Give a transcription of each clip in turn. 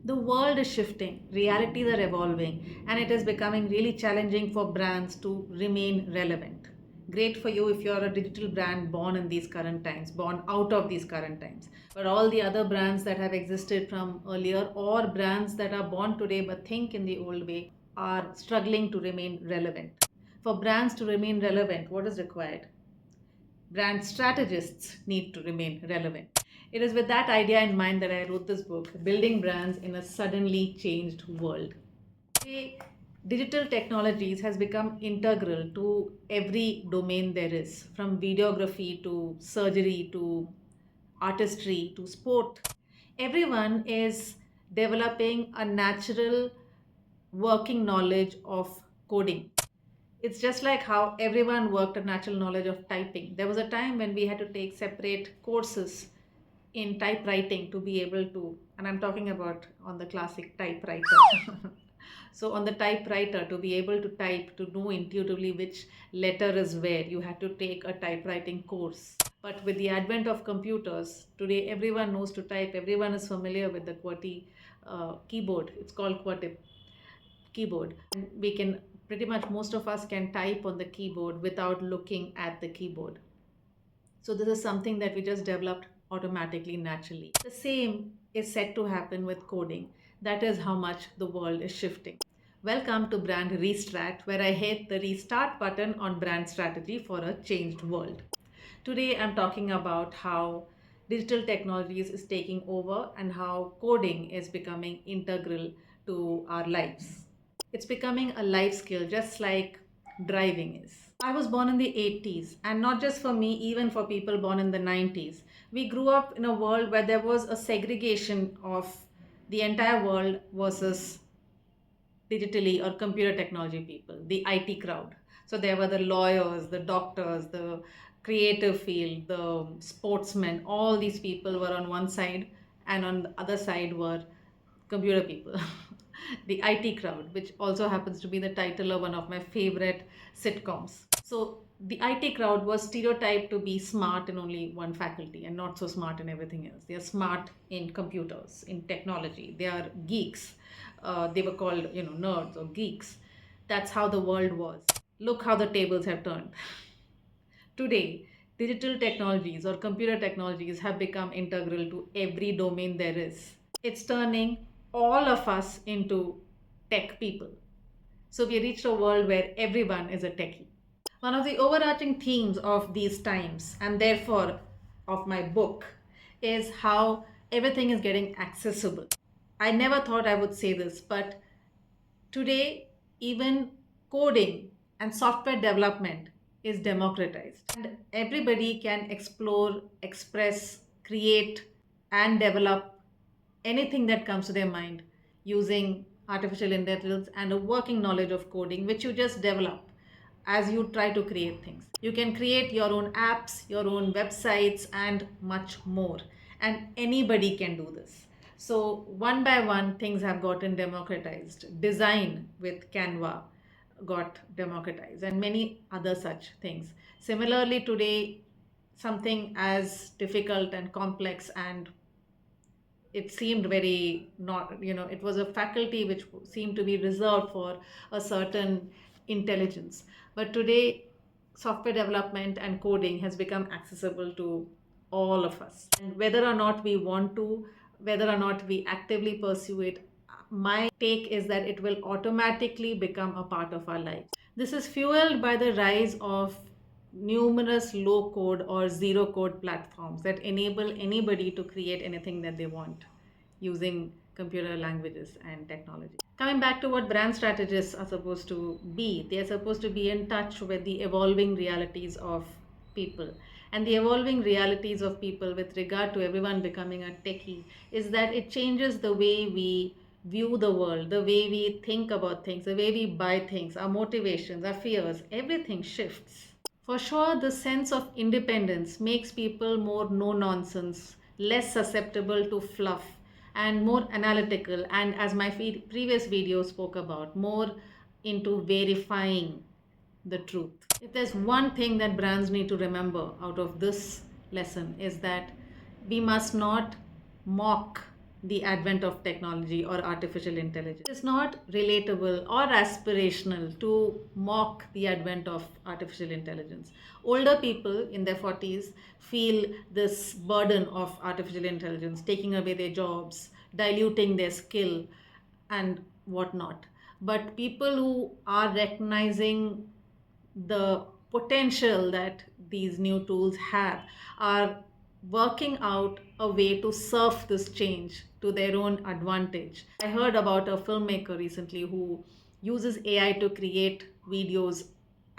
The world is shifting, realities are evolving, and it is becoming really challenging for brands to remain relevant. Great for you if you're a digital brand born in these current times, born out of these current times. But all the other brands that have existed from earlier, or brands that are born today but think in the old way, are struggling to remain relevant. For brands to remain relevant, what is required? Brand strategists need to remain relevant. It is with that idea in mind that I wrote this book, Building Brands in a Suddenly Changed World. Today, digital technologies has become integral to every domain there is, from videography to surgery to artistry to sport. Everyone is developing a natural working knowledge of coding. It's just like how everyone worked a natural knowledge of typing. There was a time when we had to take separate courses in typewriting to be able to, and I'm talking about on the classic typewriter. So, on the typewriter, to be able to type, to know intuitively which letter is where, you had to take a typewriting course. But with the advent of computers, today everyone knows to type, everyone is familiar with the QWERTY keyboard. It's called QWERTY keyboard. And we can pretty much most of us can type on the keyboard without looking at the keyboard. So this is something that we just developed automatically, naturally. The same is set to happen with coding. That is how much the world is shifting. Welcome to Brand Restart, where I hit the restart button on brand strategy for a changed world. Today I'm talking about how digital technologies is taking over and how coding is becoming integral to our lives. It's becoming a life skill, just like driving is. I was born in the 80s, and not just for me, even for people born in the 90s. We grew up in a world where there was a segregation of the entire world versus digitally or computer technology people, the IT crowd. So there were the lawyers, the doctors, the creative field, the sportsmen, all these people were on one side, and on the other side were computer people. The IT crowd, which also happens to be the title of one of my favorite sitcoms. So the IT crowd was stereotyped to be smart in only one faculty and not so smart in everything else. They are smart in computers, in technology. They are geeks. They were called, nerds or geeks. That's how the world was. Look how the tables have turned. Today, digital technologies or computer technologies have become integral to every domain there is. It's turning all of us into tech people. So we reached a world where everyone is a techie. One of the overarching themes of these times, and therefore of my book, is how everything is getting accessible. I never thought I would say this, but today, even coding and software development is democratized, and everybody can explore, express, create, and develop anything that comes to their mind using artificial intelligence and a working knowledge of coding, which you just develop as you try to create things. You can create your own apps, your own websites, and much more. And anybody can do this. So, one by one, things have gotten democratized. Design with Canva got democratized, and many other such things. Similarly, today, something as difficult and complex and it seemed very not, it was a faculty which seemed to be reserved for a certain intelligence. But today, software development and coding has become accessible to all of us. And whether or not we want to, whether or not we actively pursue it, my take is that it will automatically become a part of our life. This is fueled by the rise of numerous low code or zero code platforms that enable anybody to create anything that they want using computer languages and technology. Coming back to what brand strategists are supposed to be, they are supposed to be in touch with the evolving realities of people. And the evolving realities of people with regard to everyone becoming a techie is that it changes the way we view the world, the way we think about things, the way we buy things, our motivations, our fears, everything shifts. For sure, the sense of independence makes people more no nonsense, less susceptible to fluff, and more analytical. And as my previous video spoke about, more into verifying the truth. If there's one thing that brands need to remember out of this lesson, is that we must not mock the advent of technology or artificial intelligence. It's not relatable or aspirational to mock the advent of artificial intelligence. Older people in their 40s feel this burden of artificial intelligence taking away their jobs, diluting their skill, and whatnot. But people who are recognizing the potential that these new tools have are working out a way to surf this change to their own advantage. I heard about a filmmaker recently who uses AI to create videos,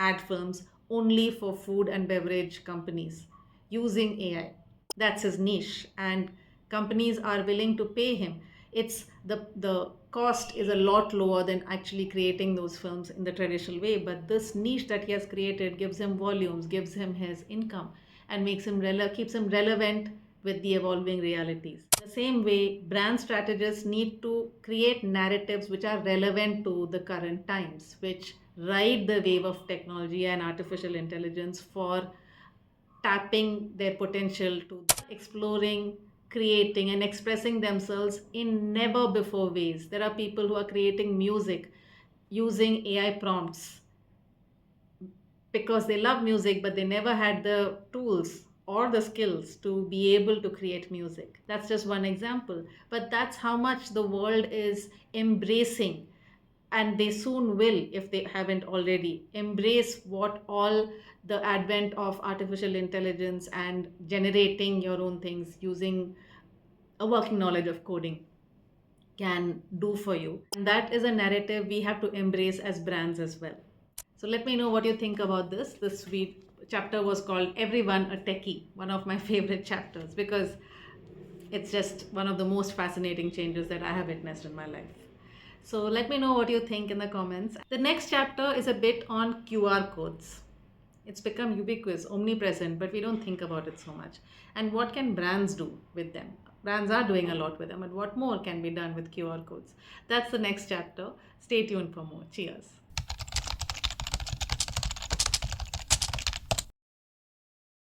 ad films only for food and beverage companies using AI. That's his niche, and companies are willing to pay him. It's the cost is a lot lower than actually creating those films in the traditional way, but this niche that he has created gives him volumes, gives him his income, and makes him keeps him relevant with the evolving realities. The same way, brand strategists need to create narratives which are relevant to the current times, which ride the wave of technology and artificial intelligence for tapping their potential to exploring, creating, and expressing themselves in never before ways. There are people who are creating music using AI prompts because they love music, but they never had the tools or the skills to be able to create music. That's just one example. But that's how much the world is embracing, and they soon will, if they haven't already, embrace what all the advent of artificial intelligence and generating your own things using a working knowledge of coding can do for you. And that is a narrative we have to embrace as brands as well. So let me know what you think about this. Chapter was called Everyone a Techie, one of my favorite chapters, because it's just one of the most fascinating changes that I have witnessed in my life. So let me know what you think in the comments. The next chapter is a bit on QR codes. It's become ubiquitous, omnipresent, but we don't think about it so much. And what can brands do with them? Brands are doing a lot with them, and what more can be done with QR codes? That's the next chapter. Stay tuned for more. Cheers.